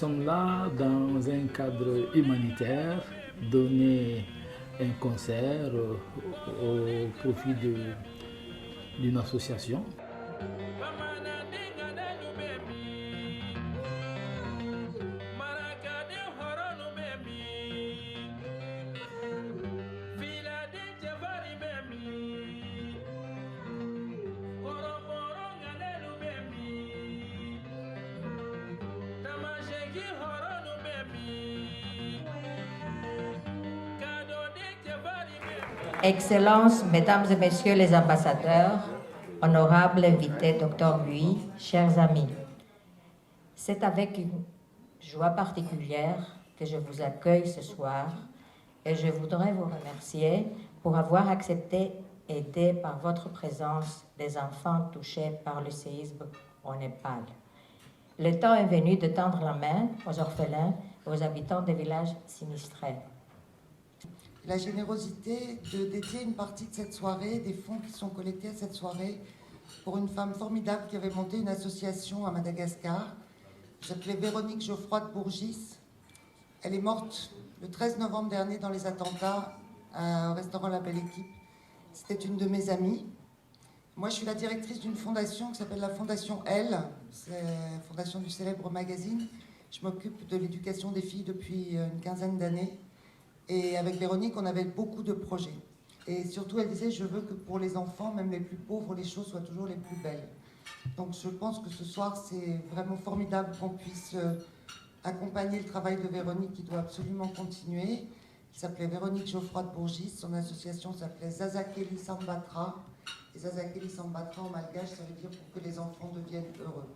sommes là dans un cadre humanitaire, donner un concert au profit d'une association. Excellences, Mesdames et Messieurs les ambassadeurs, honorables invités, Dr Bui, chers amis, c'est avec une joie particulière que je vous accueille ce soir et je voudrais vous remercier pour avoir accepté aider par votre présence des enfants touchés par le séisme au Népal. Le temps est venu de tendre la main aux orphelins et aux habitants des villages sinistrés. La générosité de dédier une partie de cette soirée, des fonds qui sont collectés à cette soirée, pour une femme formidable qui avait monté une association à Madagascar. Elle s'appelait Véronique Geoffroy de Bourgis. Elle est morte le 13 novembre dernier dans les attentats au restaurant La Belle Équipe. C'était une de mes amies. Moi, je suis la directrice d'une fondation qui s'appelle la Fondation Elle, c'est la fondation du célèbre magazine. Je m'occupe de l'éducation des filles depuis une quinzaine d'années. Et avec Véronique, on avait beaucoup de projets. Et surtout, elle disait, je veux que pour les enfants, même les plus pauvres, les choses soient toujours les plus belles. Donc je pense que ce soir, c'est vraiment formidable qu'on puisse accompagner le travail de Véronique, qui doit absolument continuer, qui s'appelait Véronique Geoffroy de Bourgis. Son association s'appelait Zazakeli Sambatra. Et Zazakeli Sambatra en malgache, ça veut dire pour que les enfants deviennent heureux.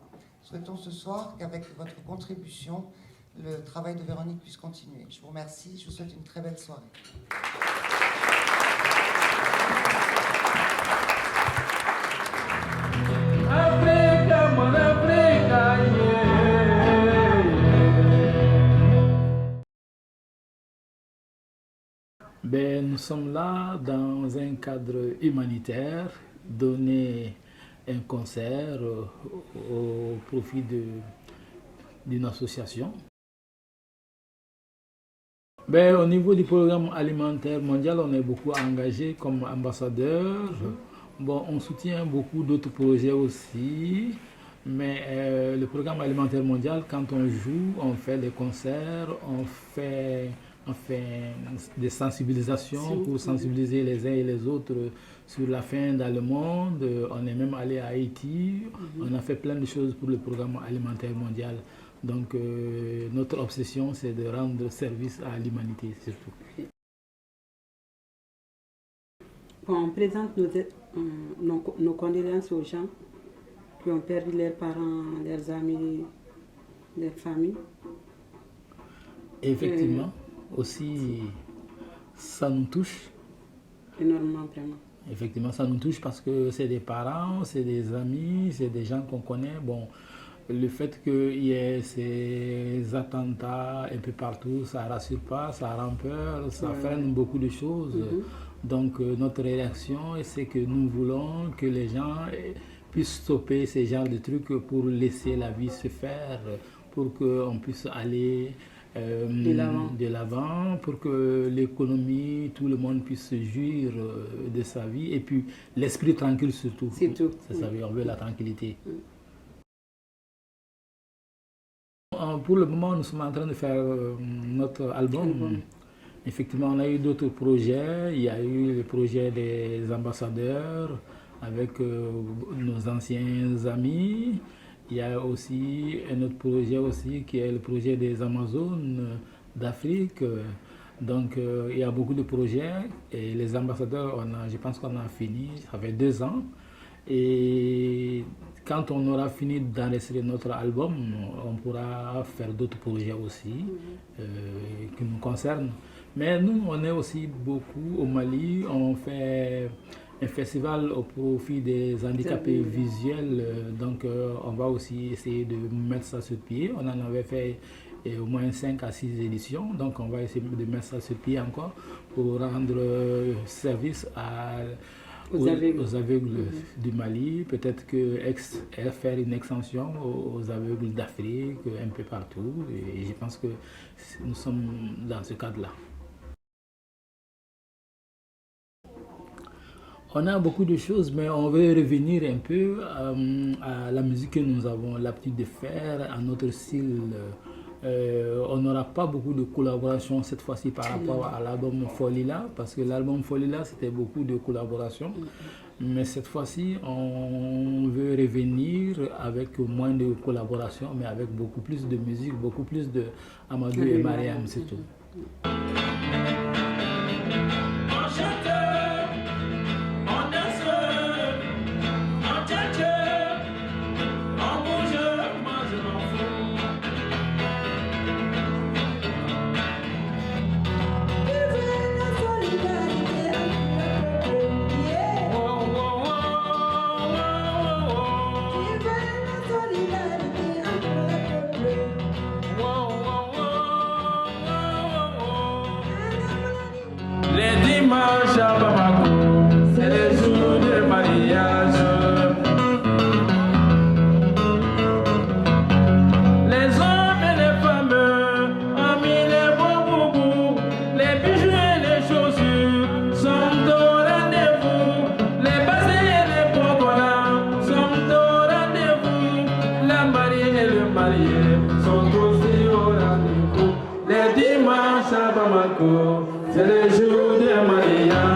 Souhaitons ce soir qu'avec votre contribution, le travail de Véronique puisse continuer. Je vous remercie, je vous souhaite une très belle soirée. Nous sommes là dans un cadre humanitaire, donner un concert au profit d'une association. Au niveau du programme alimentaire mondial, on est beaucoup engagé comme ambassadeur. On soutient beaucoup d'autres projets aussi, mais le programme alimentaire mondial, quand on joue, on fait des concerts, on fait des sensibilisations pour sensibiliser les uns et les autres sur la faim dans le monde. On est même allé à Haïti, on a fait plein de choses pour le programme alimentaire mondial. Donc notre obsession, c'est de rendre service à l'humanité surtout. On présente nos condoléances aux gens qui ont perdu leurs parents, leurs amis, leurs familles. Effectivement, aussi, ça nous touche. Énormément, vraiment. Effectivement, ça nous touche parce que c'est des parents, c'est des amis, c'est des gens qu'on connaît. Le fait qu'il y ait ces attentats un peu partout, ça ne rassure pas, ça rend peur, ça freine beaucoup de choses. Donc notre réaction, c'est que nous voulons que les gens puissent stopper ces genres de trucs pour laisser la vie se faire, pour qu'on puisse aller de l'avant, pour que l'économie, tout le monde puisse se jouir de sa vie, et puis l'esprit tranquille surtout. C'est tout. C'est ça, on veut la tranquillité. Pour le moment, nous sommes en train de faire notre album. Effectivement, on a eu d'autres projets. Il y a eu le projet des ambassadeurs avec nos anciens amis. Il y a aussi un autre projet aussi qui est le projet des Amazones d'Afrique. Donc il y a beaucoup de projets et les ambassadeurs, je pense qu'on a fini, ça fait 2 ans. Et quand on aura fini d'enregistrer notre album, on pourra faire d'autres projets aussi qui nous concernent. Mais nous, on est aussi beaucoup au Mali, on fait un festival au profit des handicapés visuels, donc on va aussi essayer de mettre ça sur pied. On en avait fait au moins 5 à 6 éditions, donc on va essayer de mettre ça sur pied encore pour rendre service aux aveugles du Mali, peut-être que faire une extension aux aveugles d'Afrique, un peu partout. Et je pense que nous sommes dans ce cadre-là. On a beaucoup de choses, mais on veut revenir un peu à la musique que nous avons l'habitude de faire, à notre style. On n'aura pas beaucoup de collaborations cette fois-ci par rapport à l'album Folila, parce que l'album Folila, c'était beaucoup de collaborations. Mais cette fois-ci, on veut revenir avec moins de collaborations, mais avec beaucoup plus de musique, beaucoup plus de Amadou et Mariam, c'est tout. Les dimanches à Bamako, c'est les jours de mariage. Les hommes et les femmes ont mis les beaux boubous, les bijoux et les chaussures sont au rendez-vous. Les basés et les pocolats sont au rendez-vous. La mariée et le marié sont aussi au rendez-vous. Les dimanches à Bamako, c'est les jours de mariage.